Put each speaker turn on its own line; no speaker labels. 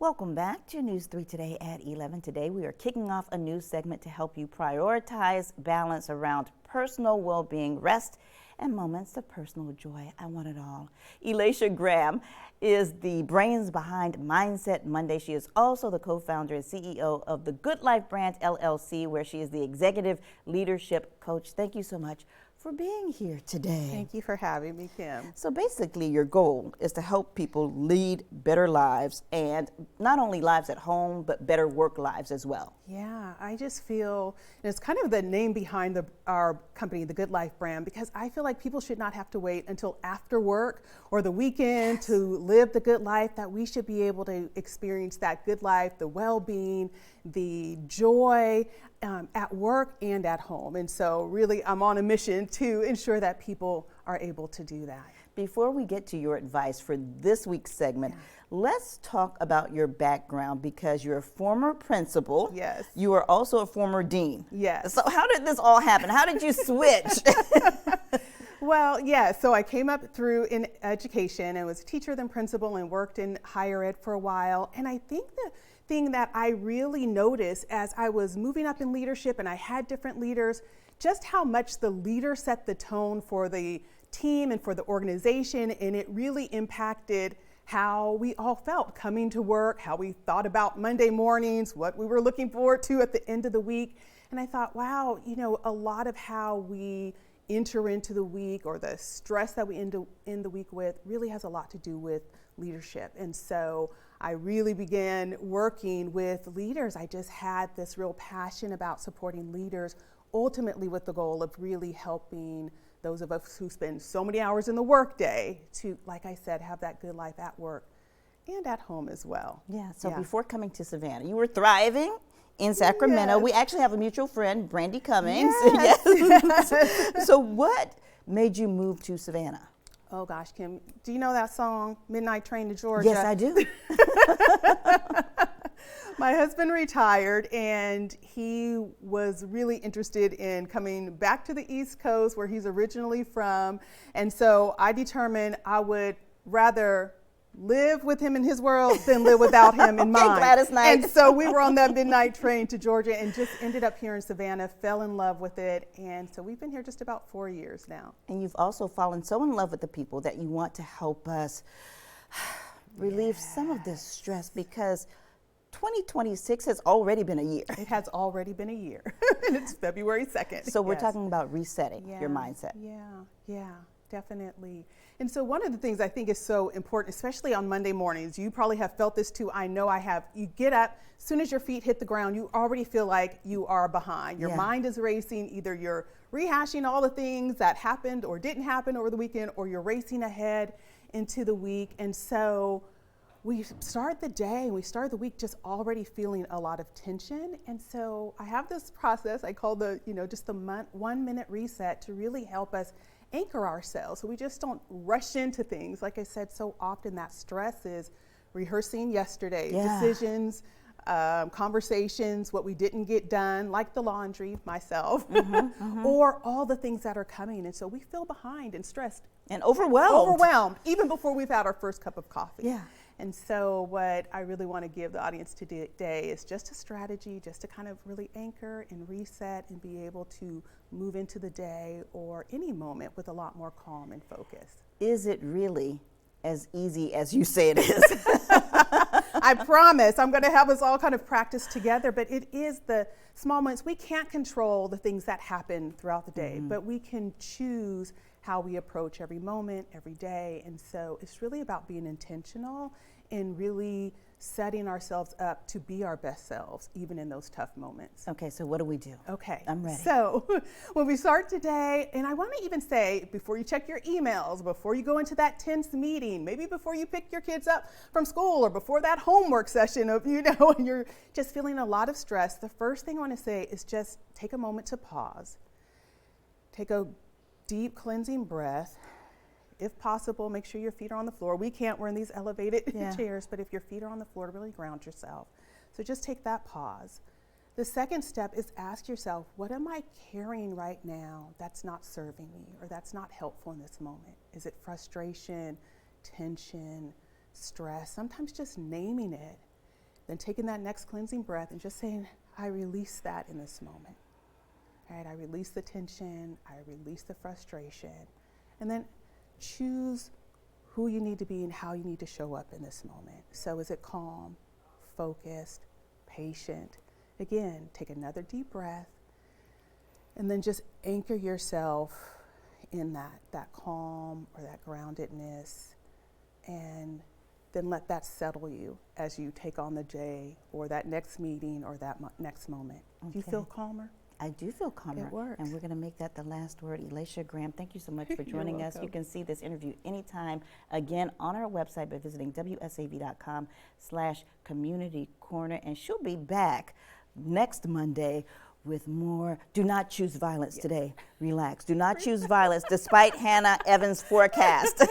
Welcome back to News 3 Today at 11. Today we are kicking off a new segment to help you prioritize balance around personal well-being, rest, and moments of personal joy. I want it all. Elisha Graham is the brains behind Mindset Monday. She is also the co-founder and CEO of the Good Life Brand LLC, where she is the executive leadership coach. Thank you so much for being here today.
Thank you for having me, Kim.
So basically your goal is to help people lead better lives, and not only lives at home, but better work lives as well.
Yeah, I just feel, and it's kind of the name behind our company, the Good Life Brand, because I feel like people should not have to wait until after work or the weekend to live the good life, that we should be able to experience that good life, the well-being, the joy at work and at home. And so really I'm on a mission to ensure that people are able to do that.
Before we get to your advice for this week's segment, let's talk about your background, because you're a former principal.
Yes.
You are also a former dean.
Yes.
So how did this all happen? How did you switch?
Well, yeah, so I came up through in education and was a teacher, then principal, and worked in higher ed for a while. And I think the thing that I really noticed as I was moving up in leadership and I had different leaders, just how much the leader set the tone for the team and for the organization, and it really impacted how we all felt coming to work, how we thought about Monday mornings, what we were looking forward to at the end of the week. And I thought, wow, you know, a lot of how we enter into the week, or the stress that we end the week with, really has a lot to do with leadership. And so I really began working with leaders. I just had this real passion about supporting leaders, ultimately with the goal of really helping those of us who spend so many hours in the workday to, like I said, have that good life at work and at home as well.
Yeah, so before coming to Savannah, you were thriving in Sacramento.
Yes.
We actually have a mutual friend, Brandy Cummings.
Yes.
Yes. So what made you move to Savannah?
Oh gosh, Kim, do you know that song, Midnight Train to Georgia?
Yes, I do.
My husband retired, and he was really interested in coming back to the East Coast, where he's originally from. And so I determined I would rather live with him in his world than live without him in mine.
Gladys Knight.
And so we were on that midnight train to Georgia and just ended up here in Savannah, fell in love with it. And so we've been here just about 4 years now.
And you've also fallen so in love with the people that you want to help us relieve some of this stress, because 2026 has already been a year.
It has already been a year, and it's February 2nd.
So we're talking about resetting your mindset.
Yeah, definitely. And so one of the things I think is so important, especially on Monday mornings, you probably have felt this too, I know I have, you get up, as soon as your feet hit the ground, you already feel like you are behind. Your mind is racing, either you're rehashing all the things that happened or didn't happen over the weekend, or you're racing ahead into the week. And so we start the day, we start the week just already feeling a lot of tension. And so I have this process I call the, just the 1 minute reset, to really help us anchor ourselves so we just don't rush into things. Like I said, so often that stress is rehearsing yesterday, decisions, conversations, what we didn't get done, like the laundry, myself, or all the things that are coming. And so we feel behind and stressed.
And overwhelmed.
Even before we've had our first cup of coffee.
Yeah.
And so what I really want to give the audience today is just a strategy, just to kind of really anchor and reset and be able to move into the day or any moment with a lot more calm and focus.
Is it really as easy as you say it is?
I promise I'm going to have us all kind of practice together, but it is the small moments. We can't control the things that happen throughout the day, but we can choose how we approach every moment, every day. And so it's really about being intentional and really setting ourselves up to be our best selves, even in those tough moments.
Okay, so what do we do?
Okay,
I'm ready.
So when we start today, and I want to even say, before you check your emails, before you go into that tense meeting, maybe before you pick your kids up from school, or before that homework session of, and you're just feeling a lot of stress, the first thing I want to say is just take a moment to pause. Take a deep cleansing breath. If possible, make sure your feet are on the floor. We can't, we're in these elevated chairs, but if your feet are on the floor, to really ground yourself. So just take that pause. The second step is ask yourself, what am I carrying right now that's not serving me, or that's not helpful in this moment? Is it frustration, tension, stress? Sometimes just naming it then taking that next cleansing breath and just saying, I release that in this moment. All right, I release the tension, I release the frustration, and then choose who you need to be and how you need to show up in this moment. So is it calm, focused, patient? Again, take another deep breath, and then just anchor yourself in that calm or that groundedness, and then let that settle you as you take on the day or that next meeting or that next moment. Do you feel calmer?
I do feel calmer.
It works.
And we're going to make that the last word. Elisha Graham, thank you so much for joining us. You can see this interview anytime, again, on our website by visiting wsav.com/community corner. And she'll be back next Monday with more. Do not choose violence today. Relax. Do not choose violence despite Hannah Evans' forecast.